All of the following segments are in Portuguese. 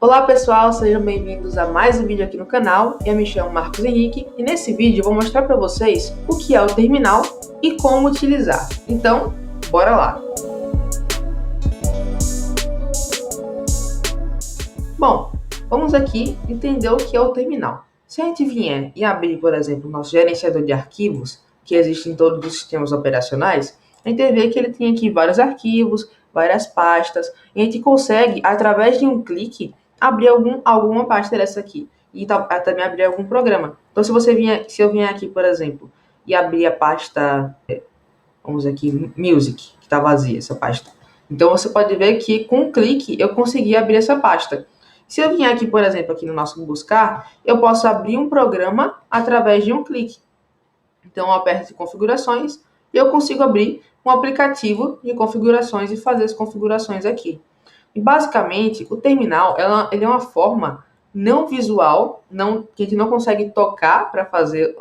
Olá pessoal, sejam bem-vindos a mais um vídeo aqui no canal. Eu me chamo Marcos Henrique e nesse vídeo eu vou mostrar para vocês o que é o terminal e como utilizar. Então, bora lá! Bom, vamos aqui entender o que é o terminal. Se a gente vier e abrir, por exemplo, o nosso gerenciador de arquivos, que existe em todos os sistemas operacionais, a gente vê que ele tem aqui vários arquivos, várias pastas, e a gente consegue, através de um clique, abrir alguma pasta dessa aqui e também abrir algum programa. Então, se eu vier aqui, por exemplo, e abrir a pasta, vamos aqui, Music, que está vazia essa pasta. Então, você pode ver que com um clique eu consegui abrir essa pasta. Se eu vier aqui, por exemplo, aqui no nosso buscar, eu posso abrir um programa através de um clique. Então, eu aperto em configurações e eu consigo abrir um aplicativo de configurações e fazer as configurações aqui. E basicamente, o terminal ele é uma forma não visual, que a gente não consegue tocar para fazer,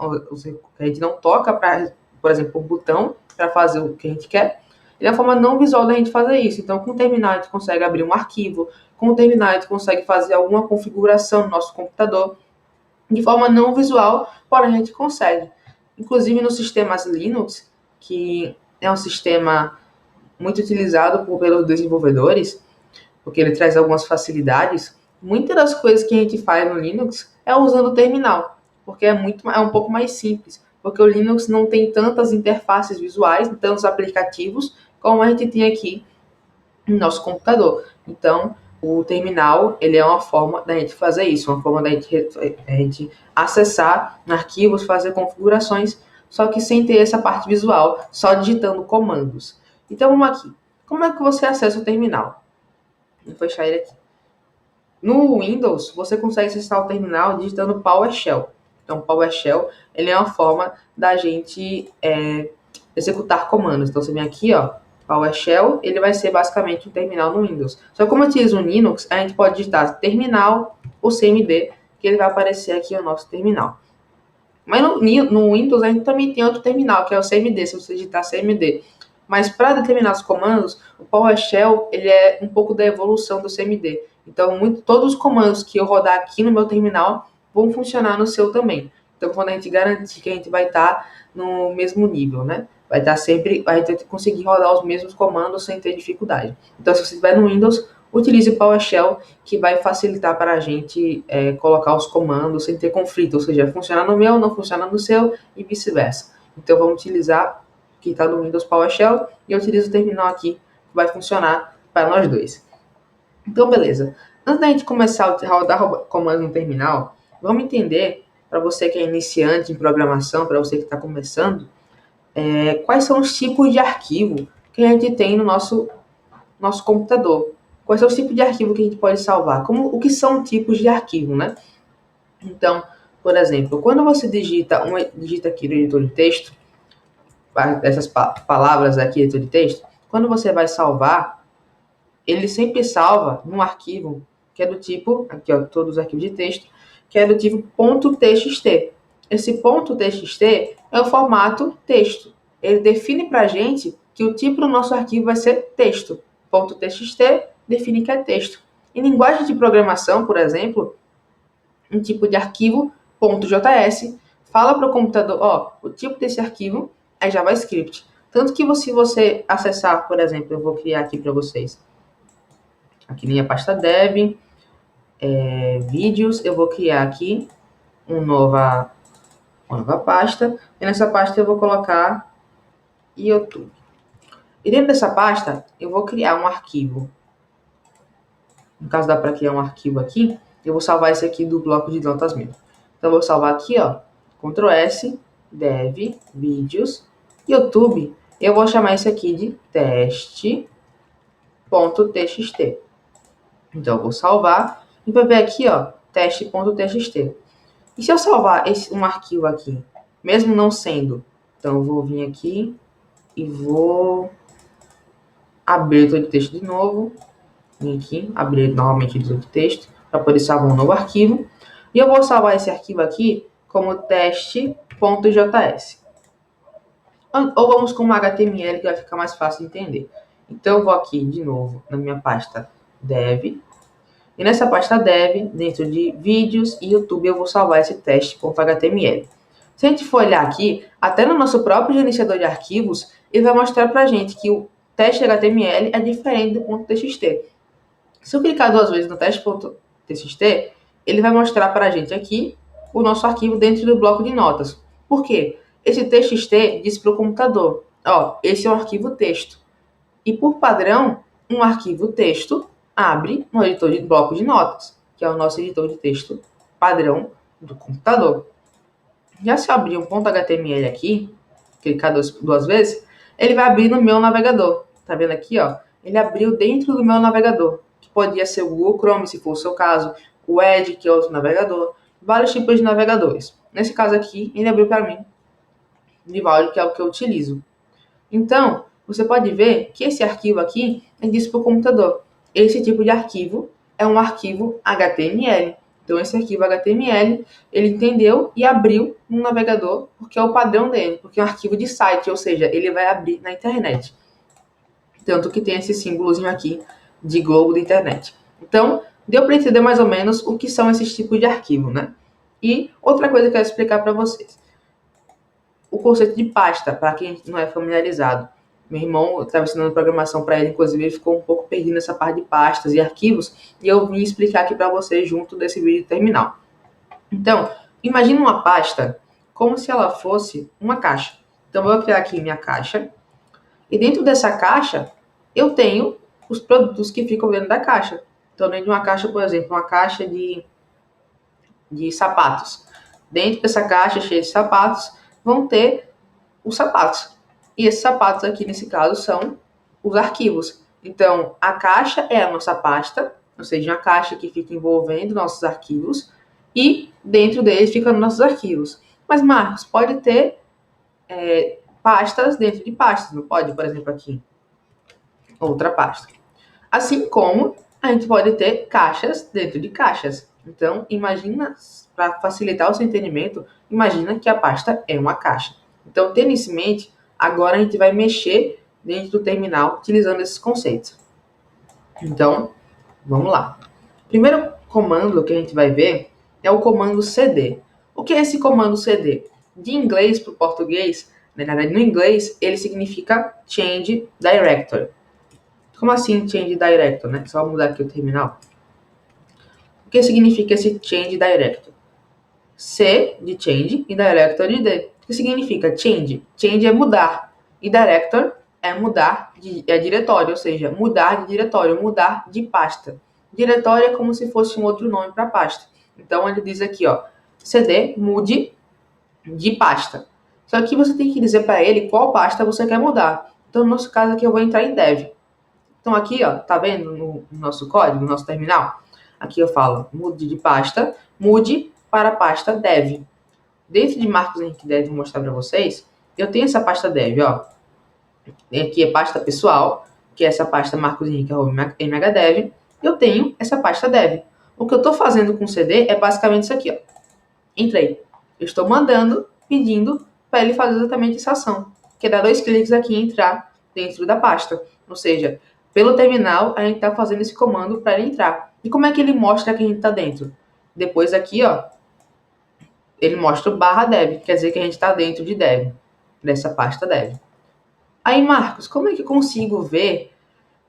a gente não toca para, por exemplo, o botão para fazer o que a gente quer. Ele é uma forma não visual da gente fazer isso. Então, com o terminal a gente consegue abrir um arquivo, com o terminal a gente consegue fazer alguma configuração no nosso computador. De forma não visual, porém a gente consegue. Inclusive nos sistemas Linux, que é um sistema muito utilizado pelos desenvolvedores, porque ele traz algumas facilidades. Muitas das coisas que a gente faz no Linux é usando o terminal, porque é um pouco mais simples, porque o Linux não tem tantas interfaces visuais, tantos aplicativos, como a gente tem aqui no nosso computador. Então, o terminal ele é uma forma da gente fazer isso, uma forma da gente acessar arquivos, fazer configurações, só que sem ter essa parte visual, só digitando comandos. Então, vamos aqui. Como é que você acessa o terminal? Vou fechar ele aqui. No Windows, você consegue acessar o terminal digitando PowerShell. Então, PowerShell ele é uma forma da gente executar comandos. Então, você vem aqui, ó, PowerShell, ele vai ser basicamente um terminal no Windows. Só que como eu utilizo o Linux, a gente pode digitar terminal ou CMD, que ele vai aparecer aqui o nosso terminal. Mas no Windows a gente também tem outro terminal, que é o CMD, se você digitar CMD. Mas para determinados comandos, o PowerShell ele é um pouco da evolução do CMD. Então, todos os comandos que eu rodar aqui no meu terminal vão funcionar no seu também. Então, quando a gente garantir que a gente vai estar no mesmo nível, né? Vai estar sempre, a gente vai conseguir rodar os mesmos comandos sem ter dificuldade. Então, se você estiver no Windows, utilize o PowerShell, que vai facilitar para a gente colocar os comandos sem ter conflito, ou seja, funcionar no meu, não funciona no seu e vice-versa. Então, vamos utilizar que está no Windows PowerShell e eu utilizo o terminal aqui, que vai funcionar para nós dois. Então, beleza. Antes da gente começar a rodar comandos no terminal, vamos entender, para você que é iniciante em programação, para você que está começando, quais são os tipos de arquivo que a gente tem no nosso computador. Quais são os tipos de arquivo que a gente pode salvar? O que são tipos de arquivo, né? Então, por exemplo, quando você digita aqui no editor de texto, essas palavras aqui, editor de texto, quando você vai salvar, ele sempre salva num arquivo que é do tipo, aqui ó, todos os arquivos de texto, que é do tipo .txt. Esse .txt é o formato texto. Ele define pra gente que o tipo do nosso arquivo vai ser texto. .txt define que é texto. Em linguagem de programação, por exemplo, um tipo de arquivo .js fala para o computador, ó, o tipo desse arquivo é JavaScript. Tanto que se você acessar, por exemplo, eu vou criar aqui para vocês, aqui minha pasta dev, vídeos, eu vou criar aqui uma nova pasta, e nessa pasta eu vou colocar YouTube. E dentro dessa pasta, eu vou criar um arquivo. No caso, dá para criar um arquivo aqui, eu vou salvar esse aqui do bloco de notas mesmo. Então, eu vou salvar aqui, ó, Ctrl S, Dev, Vídeos, YouTube. Eu vou chamar esse aqui de teste.txt. Então, eu vou salvar e vai ver aqui, ó, teste.txt. E se eu salvar um arquivo aqui, mesmo não sendo, então eu vou vir aqui e vou abrir o editor de texto de novo. Vim aqui, abrir novamente o editor de texto para poder salvar um novo arquivo. E eu vou salvar esse arquivo aqui como teste.js. Ou vamos com um HTML que vai ficar mais fácil de entender. Então eu vou aqui de novo na minha pasta dev. E nessa pasta dev, dentro de vídeos e YouTube, eu vou salvar esse teste.html. Se a gente for olhar aqui, até no nosso próprio gerenciador de arquivos, ele vai mostrar para a gente que o teste.html é diferente do .txt. Se eu clicar 2 vezes no teste.txt, ele vai mostrar para a gente aqui o nosso arquivo dentro do bloco de notas. Por quê? Esse txt diz para o computador, ó, esse é um arquivo texto. E por padrão, um arquivo texto abre no editor de bloco de notas, que é o nosso editor de texto padrão do computador. Já se eu abrir um .html aqui, clicar 2 vezes, ele vai abrir no meu navegador. Tá vendo aqui, ó? Ele abriu dentro do meu navegador, que podia ser o Google Chrome, se for o seu caso, o Edge, que é outro navegador, vários tipos de navegadores. Nesse caso aqui, ele abriu para mim, Vivaldi, que é o que eu utilizo. Então, você pode ver que esse arquivo aqui é disso para o computador. Esse tipo de arquivo é um arquivo HTML. Então, esse arquivo HTML, ele entendeu e abriu no navegador, porque é o padrão dele, porque é um arquivo de site, ou seja, ele vai abrir na internet. Tanto que tem esse símbolozinho aqui de globo da internet. Então, deu para entender mais ou menos o que são esses tipos de arquivo, né? E outra coisa que eu quero explicar para vocês. O conceito de pasta, para quem não é familiarizado. Meu irmão estava ensinando programação para ele, inclusive ele ficou um pouco perdido nessa parte de pastas e arquivos, e eu vim explicar aqui para vocês junto desse vídeo terminal. Então, imagine uma pasta como se ela fosse uma caixa. Então, eu vou criar aqui minha caixa, e dentro dessa caixa, eu tenho os produtos que ficam dentro da caixa. Então, dentro de uma caixa, por exemplo, uma caixa de sapatos. Dentro dessa caixa cheia de sapatos, vão ter os sapatos. E esses sapatos aqui, nesse caso, são os arquivos. Então, a caixa é a nossa pasta, ou seja, uma caixa que fica envolvendo nossos arquivos, e dentro deles ficam nossos arquivos. Mas, Marcos, pode ter pastas dentro de pastas, não pode? Por exemplo, aqui, outra pasta. Assim como a gente pode ter caixas dentro de caixas. Então, imagina, para facilitar o seu entendimento, imagina que a pasta é uma caixa. Então, tendo isso em mente, agora a gente vai mexer dentro do terminal utilizando esses conceitos. Então, vamos lá. O primeiro comando que a gente vai ver é o comando cd. O que é esse comando cd? De inglês para o português, na verdade, no inglês, ele significa Change Directory. Como assim Change Directory, né? Só mudar aqui o terminal. O que significa esse Change Directory? C de Change e Directory de D. O que significa Change? Change é mudar. E Director é mudar é diretório, ou seja, mudar de diretório, mudar de pasta. Diretório é como se fosse um outro nome para pasta. Então ele diz aqui, ó, cd mude de pasta. Só que você tem que dizer para ele qual pasta você quer mudar. Então no nosso caso aqui eu vou entrar em dev. Então aqui, ó, tá vendo no nosso código, no nosso terminal? Aqui eu falo mude de pasta, mude para a pasta dev. Dentro de Marcos Henrique Dev, vou mostrar para vocês, eu tenho essa pasta dev, ó. Aqui é pasta pessoal, que é essa pasta Marcos Henrique MHDev. Eu tenho essa pasta dev. O que eu estou fazendo com o CD é basicamente isso aqui, ó. Entrei. Eu estou mandando, pedindo para ele fazer exatamente essa ação, que é dar 2 cliques aqui e entrar dentro da pasta. Ou seja, pelo terminal, a gente está fazendo esse comando para ele entrar. E como é que ele mostra que a gente está dentro? Depois aqui, ó, ele mostra o /dev, quer dizer que a gente está dentro de dev, dessa pasta dev. Aí, Marcos, como é que eu consigo ver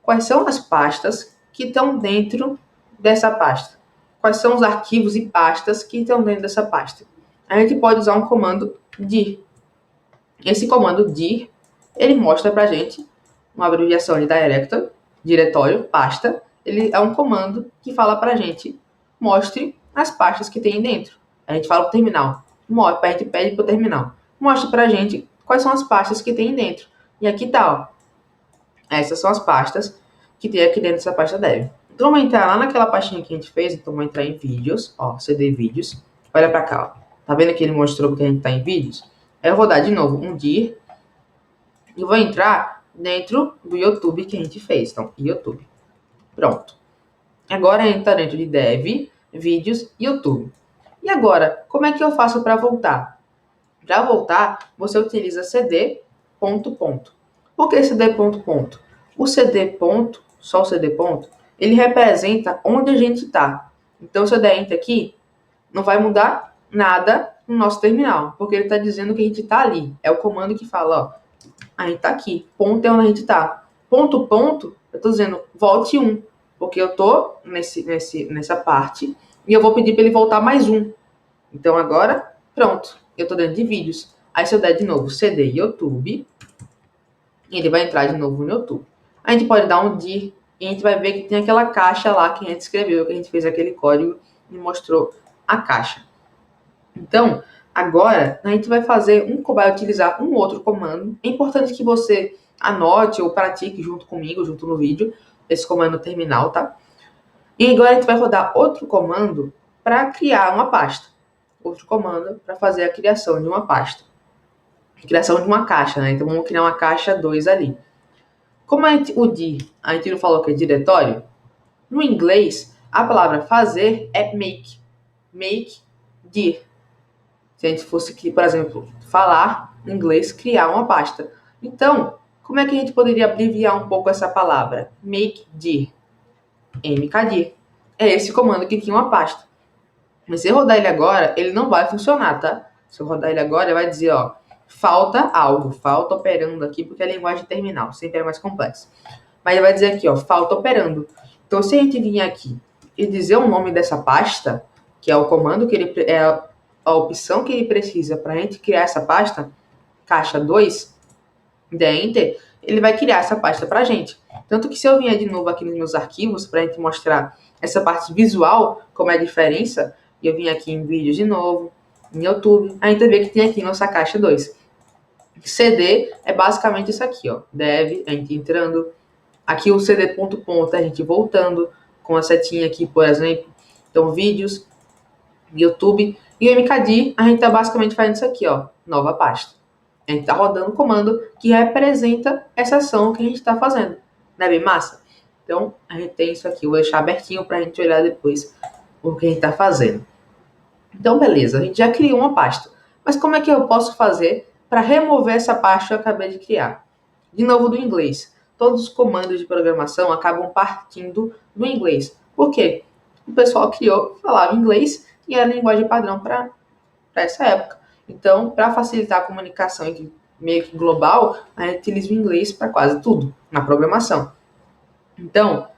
quais são as pastas que estão dentro dessa pasta? Quais são os arquivos e pastas que estão dentro dessa pasta? A gente pode usar um comando dir. Esse comando dir, ele mostra pra gente uma abreviação de diretório, pasta. Ele é um comando que fala pra gente, mostre as pastas que tem dentro. A gente fala pro terminal, a gente pede pro terminal, mostre pra gente quais são as pastas que tem dentro. E aqui tá, ó. Essas são as pastas que tem aqui dentro dessa pasta dev. Então, vamos entrar lá naquela pastinha que a gente fez. Então, vamos entrar em vídeos, ó, cd vídeos. Olha pra cá, ó. Tá vendo que ele mostrou que a gente tá em vídeos? Aí eu vou dar de novo um dir e vou entrar dentro do YouTube que a gente fez. Então, YouTube. Pronto. Agora a gente tá dentro de dev, vídeos e YouTube. E agora, como é que eu faço para voltar? Para voltar, você utiliza cd ponto ponto. Por que cd ponto ponto? O cd ponto, só o cd ponto, ele representa onde a gente está. Então, se eu der Enter aqui, não vai mudar nada no nosso terminal, porque ele está dizendo que a gente está ali. É o comando que fala, ó, a gente está aqui, ponto é onde a gente está. Ponto, ponto, eu estou dizendo, volte 1, porque eu estou nessa parte, e eu vou pedir para ele voltar mais 1. Então, agora, pronto, eu estou dentro de vídeos. Aí, se eu der de novo CD YouTube, ele vai entrar de novo no YouTube. A gente pode dar um dir, e a gente vai ver que tem aquela caixa lá que a gente escreveu, que a gente fez aquele código e mostrou a caixa. Então, agora, a gente vai utilizar um outro comando. É importante que você anote ou pratique junto comigo, junto no vídeo, esse comando terminal, tá? E agora a gente vai rodar outro comando para criar uma pasta. Outro comando para fazer a criação de uma pasta. Criação de uma caixa, né? Então, vamos criar uma caixa 2 ali. Como o dir, a gente não falou que é diretório, no inglês, a palavra fazer é make. Make dir. Se a gente fosse aqui, por exemplo, falar em inglês, criar uma pasta. Então, como é que a gente poderia abreviar um pouco essa palavra? Make dir. mkdir. É esse comando que cria uma pasta. Mas se eu rodar ele agora, ele não vai funcionar, tá? Se eu rodar ele agora, ele vai dizer, ó, falta algo, falta operando aqui, porque é a linguagem terminal, sempre é mais complexa. Mas ele vai dizer aqui, ó, falta operando. Então, se a gente vir aqui e dizer o nome dessa pasta, que é o comando que ele é a opção que ele precisa para a gente criar essa pasta, caixa 2, der Enter, ele vai criar essa pasta para a gente. Tanto que se eu vier de novo aqui nos meus arquivos, para a gente mostrar essa parte visual, como é a diferença, e eu vim aqui em vídeos de novo, em YouTube, a gente vê que tem aqui nossa caixa 2. CD é basicamente isso aqui, ó. Dev, a gente entrando. Aqui o CD ponto ponto, a gente voltando com a setinha aqui, por exemplo. Então, vídeos, YouTube. E o mkdir, a gente está basicamente fazendo isso aqui, ó. Nova pasta. A gente está rodando o comando que representa essa ação que a gente está fazendo. Não é bem massa? Então, a gente tem isso aqui. Eu vou deixar abertinho para a gente olhar depois o que a gente está fazendo. Então, beleza. A gente já criou uma pasta. Mas como é que eu posso fazer para remover essa pasta que eu acabei de criar? De novo, do inglês. Todos os comandos de programação acabam partindo do inglês. Por quê? O pessoal criou, falava inglês e era a linguagem padrão para essa época. Então, para facilitar a comunicação meio que global, a gente utiliza o inglês para quase tudo na programação. Então,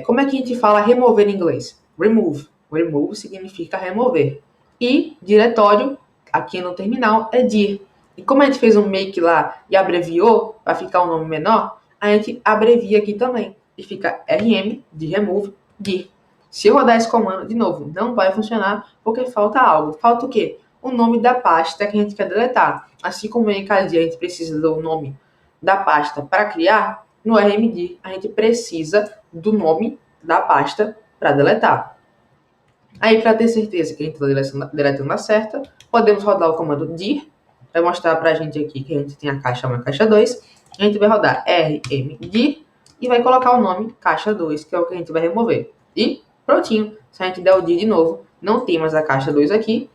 como é que a gente fala remover em inglês? Remove. Remove significa remover. E diretório, aqui no terminal, é dir. E como a gente fez um make lá e abreviou para ficar um nome menor, a gente abrevia aqui também. E fica rm, de remove, dir. Se eu rodar esse comando, de novo, não vai funcionar porque falta algo. Falta o quê? O nome da pasta que a gente quer deletar. Assim como em cada dia a gente precisa do nome da pasta para criar, no rmdir a gente precisa do nome da pasta para deletar. Aí, para ter certeza que a gente está deletando a certa, podemos rodar o comando dir. Vai mostrar para a gente aqui que a gente tem a caixa 1 e a caixa 2. A gente vai rodar rmdir e vai colocar o nome caixa 2, que é o que a gente vai remover. E prontinho. Se a gente der o dir de novo, não tem mais a caixa 2 aqui.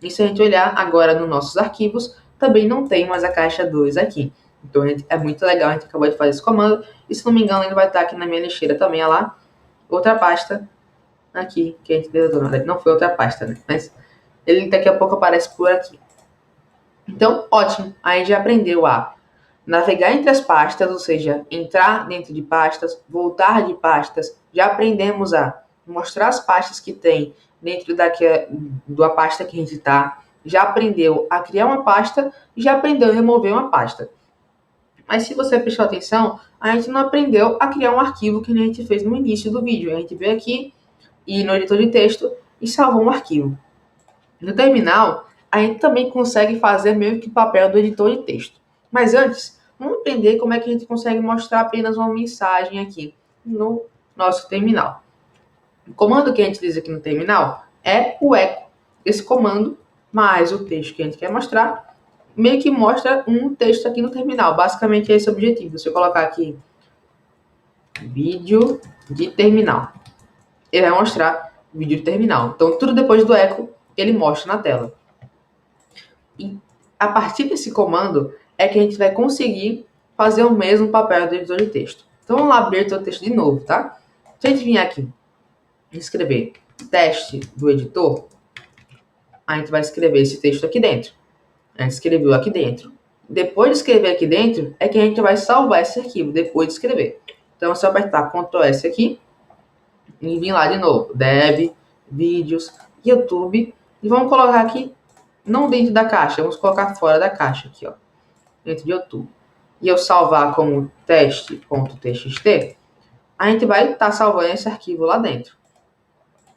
E se a gente olhar agora nos nossos arquivos, também não tem mais a caixa 2 aqui. Então é muito legal, a gente acabou de fazer esse comando. E se não me engano, ele vai estar aqui na minha lixeira também, olha lá. Outra pasta aqui, que a gente deletou. Não foi outra pasta, né? Mas ele daqui a pouco aparece por aqui. Então, ótimo. Aí já aprendeu a navegar entre as pastas, ou seja, entrar dentro de pastas, voltar de pastas. Já aprendemos a mostrar as pastas que tem dentro da pasta que a gente está. Já aprendeu a criar uma pasta e já aprendeu a remover uma pasta. Mas se você prestou atenção, a gente não aprendeu a criar um arquivo que a gente fez no início do vídeo. A gente veio aqui e no editor de texto e salvou um arquivo. No terminal, a gente também consegue fazer meio que o papel do editor de texto. Mas antes, vamos aprender como é que a gente consegue mostrar apenas uma mensagem aqui no nosso terminal. O comando que a gente diz aqui no terminal é o echo. Esse comando, mais o texto que a gente quer mostrar, meio que mostra um texto aqui no terminal. Basicamente é esse o objetivo. Se eu colocar aqui vídeo de terminal, ele vai mostrar vídeo de terminal. Então, tudo depois do echo, ele mostra na tela. E a partir desse comando é que a gente vai conseguir fazer o mesmo papel do editor de texto. Então vamos lá abrir o texto de novo, tá? Se a gente vir aqui e escrever teste do editor, a gente vai escrever esse texto aqui dentro. A gente escreveu aqui dentro. Depois de escrever aqui dentro, é que a gente vai salvar esse arquivo, depois de escrever. Então é só apertar Ctrl S aqui e vir lá de novo. Dev, vídeos, YouTube. E vamos colocar aqui, não dentro da caixa, vamos colocar fora da caixa aqui, ó. Dentro de YouTube. E eu salvar como teste.txt, a gente vai estar salvando esse arquivo lá dentro.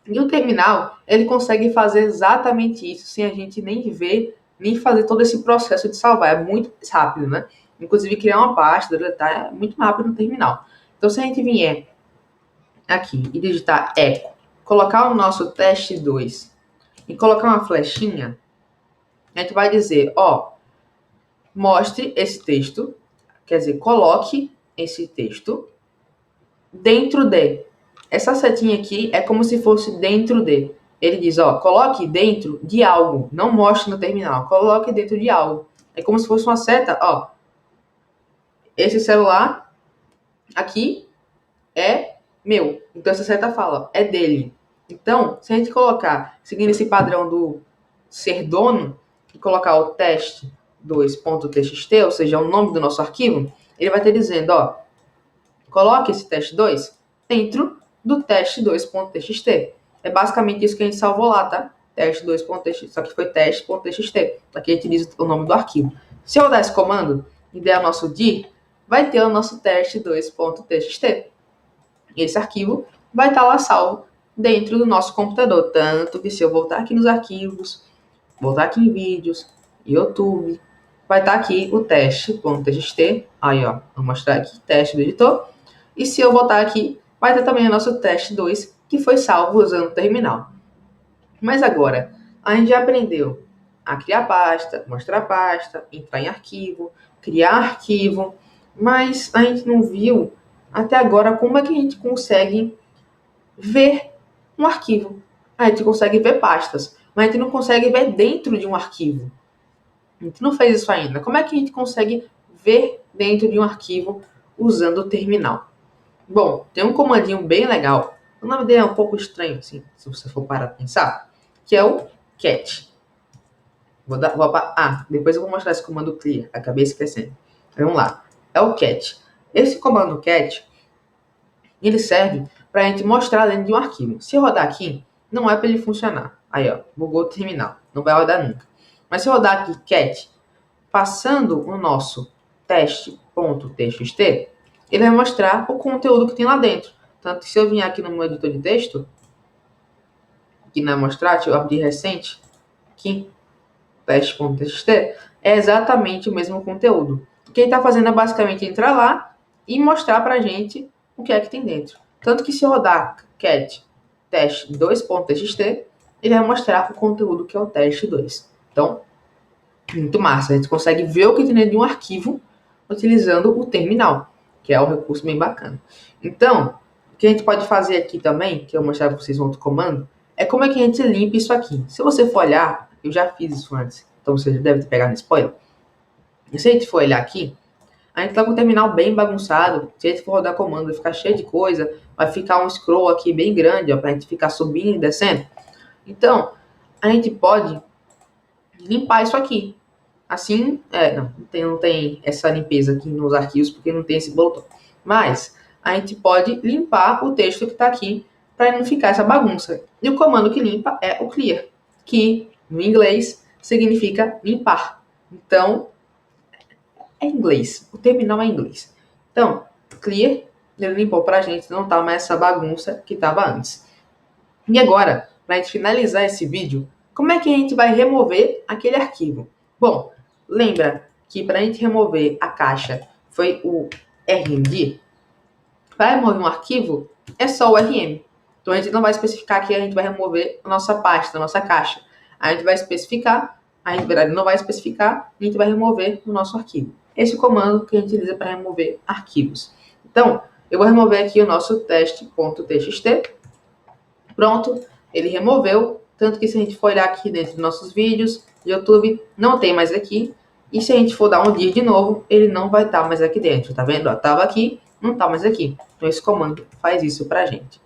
E o terminal, ele consegue fazer exatamente isso, sem a gente nem ver, nem fazer todo esse processo de salvar. É muito mais rápido, né? Inclusive, criar uma pasta, deletar, é muito rápido no terminal. Então, se a gente vier aqui e digitar echo, colocar o nosso teste 2 e colocar uma flechinha, a gente vai dizer, ó, mostre esse texto, quer dizer, coloque esse texto dentro de. Essa setinha aqui é como se fosse dentro de. Ele diz, ó, coloque dentro de algo. Não mostre no terminal. Coloque dentro de algo. É como se fosse uma seta, ó. Esse celular aqui é meu. Então essa seta fala, é dele. Então, se a gente colocar, seguindo esse padrão do ser dono, e colocar o teste 2.txt, ou seja, o nome do nosso arquivo, ele vai estar dizendo, ó, coloque esse teste 2 dentro do teste 2.txt. É basicamente isso que a gente salvou lá, tá? Teste 2.txt, só que foi teste.txt. Aqui a gente diz o nome do arquivo. Se eu dar esse comando e der o nosso dir, vai ter o nosso teste 2.txt. Esse arquivo vai estar lá salvo dentro do nosso computador. Tanto que se eu voltar aqui nos arquivos, voltar aqui em vídeos, YouTube, vai estar aqui o teste.txt. Aí, ó, vou mostrar aqui teste do editor. E se eu voltar aqui, vai ter também o nosso teste 2, que foi salvo usando o terminal. Mas agora, a gente já aprendeu a criar pasta, mostrar pasta, entrar em arquivo, criar arquivo, mas a gente não viu até agora como é que a gente consegue ver um arquivo. A gente consegue ver pastas, mas a gente não consegue ver dentro de um arquivo. A gente não fez isso ainda. Como é que a gente consegue ver dentro de um arquivo usando o terminal? Bom, tem um comandinho bem legal. O nome dele é um pouco estranho, assim, se você for parar para pensar, que é o cat. Depois eu vou mostrar esse comando clear. Acabei esquecendo. Vamos lá. É o cat. Esse comando cat, ele serve para a gente mostrar dentro de um arquivo. Se eu rodar aqui, não é para ele funcionar. Aí, ó, bugou o terminal. Não vai rodar nunca. Mas se eu rodar aqui cat, passando o nosso teste.txt, ele vai mostrar o conteúdo que tem lá dentro. Tanto que se eu vir aqui no meu editor de texto, aqui na mostrar, deixa eu abrir recente, aqui, teste.txt, é exatamente o mesmo conteúdo. O que ele está fazendo é basicamente entrar lá e mostrar para a gente o que é que tem dentro. Tanto que se eu rodar cat teste 2.txt, ele vai mostrar o conteúdo que é o teste 2. Então, muito massa. A gente consegue ver o que tem dentro de um arquivo utilizando o terminal, que é um recurso bem bacana. Então, o que a gente pode fazer aqui também, que eu vou mostrar para vocês um outro comando, é como é que a gente limpa isso aqui. Se você for olhar, eu já fiz isso antes, então você já deve ter pegado no spoiler. E se a gente for olhar aqui, a gente tá com o terminal bem bagunçado. Se a gente for rodar comando, vai ficar cheio de coisa, vai ficar um scroll aqui bem grande, ó, pra gente ficar subindo e descendo. Então, a gente pode limpar isso aqui. Assim, não tem essa limpeza aqui nos arquivos, porque não tem esse botão. Mas, a gente pode limpar o texto que está aqui, para não ficar essa bagunça. E o comando que limpa é o clear, que, no inglês, significa limpar. Então, é inglês. O terminal é inglês. Então, clear, ele limpou para a gente, não tá mais essa bagunça que estava antes. E agora, para a gente finalizar esse vídeo, como é que a gente vai remover aquele arquivo? Bom, lembra que para a gente remover a caixa foi o RMD? Para remover um arquivo, é só o RM. Então a gente não vai especificar que a gente vai remover a nossa pasta, a nossa caixa. A gente vai especificar, a gente não vai especificar, e a gente vai remover o nosso arquivo. Esse é o comando que a gente utiliza para remover arquivos. Então, eu vou remover aqui o nosso teste.txt. Pronto, ele removeu. Tanto que se a gente for olhar aqui dentro dos nossos vídeos, YouTube, não tem mais aqui. E se a gente for dar um dir de novo, ele não vai estar mais aqui dentro, tá vendo? Ó, tava aqui, não está mais aqui. Então esse comando faz isso para a gente.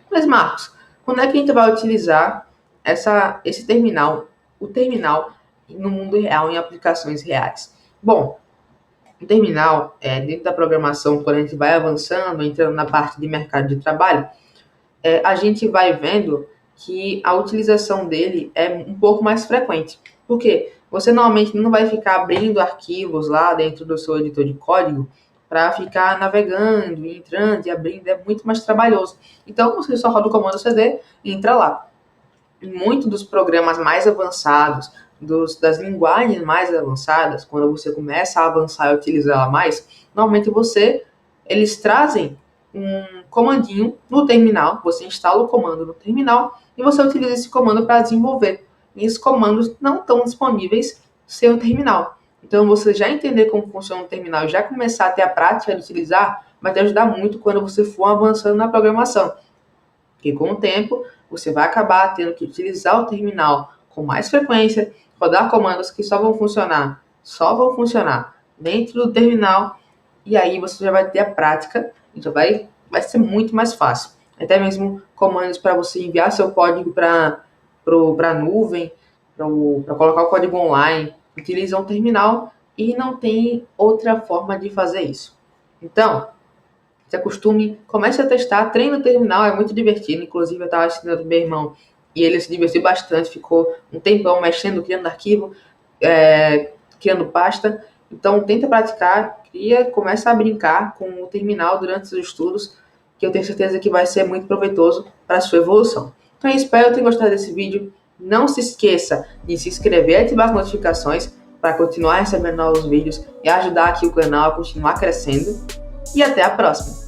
Mas Marcos, quando é que a gente vai utilizar esse terminal, o terminal no mundo real, em aplicações reais? Bom, o terminal, dentro da programação, quando a gente vai avançando, entrando na parte de mercado de trabalho, a gente vai vendo que a utilização dele é um pouco mais frequente. Por quê? Você normalmente não vai ficar abrindo arquivos lá dentro do seu editor de código para ficar navegando, entrando e abrindo, é muito mais trabalhoso. Então, você só roda o comando CD e entra lá. E muitos dos programas mais avançados, das linguagens mais avançadas, quando você começa a avançar e utilizá-la mais, normalmente eles trazem um comandinho no terminal, você instala o comando no terminal e você utiliza esse comando para desenvolver. E esses comandos não estão disponíveis sem o terminal. Então, você já entender como funciona o terminal e já começar a ter a prática de utilizar, vai te ajudar muito quando você for avançando na programação. Porque com o tempo, você vai acabar tendo que utilizar o terminal com mais frequência, rodar comandos que só vão funcionar dentro do terminal, e aí você já vai ter a prática, e já vai ser muito mais fácil. Até mesmo comandos para você enviar seu código para a nuvem, para colocar o código online, utilizam o terminal e não tem outra forma de fazer isso. Então, se acostume, comece a testar, treine no terminal, é muito divertido. Inclusive, eu estava ensinando meu irmão e ele se divertiu bastante, ficou um tempão mexendo, criando arquivo, criando pasta. Então, tenta praticar, começa a brincar com o terminal durante os estudos, que eu tenho certeza que vai ser muito proveitoso para a sua evolução. Então, eu espero que tenham gostado desse vídeo. Não se esqueça de se inscrever e ativar as notificações para continuar recebendo novos vídeos e ajudar aqui o canal a continuar crescendo. E até a próxima!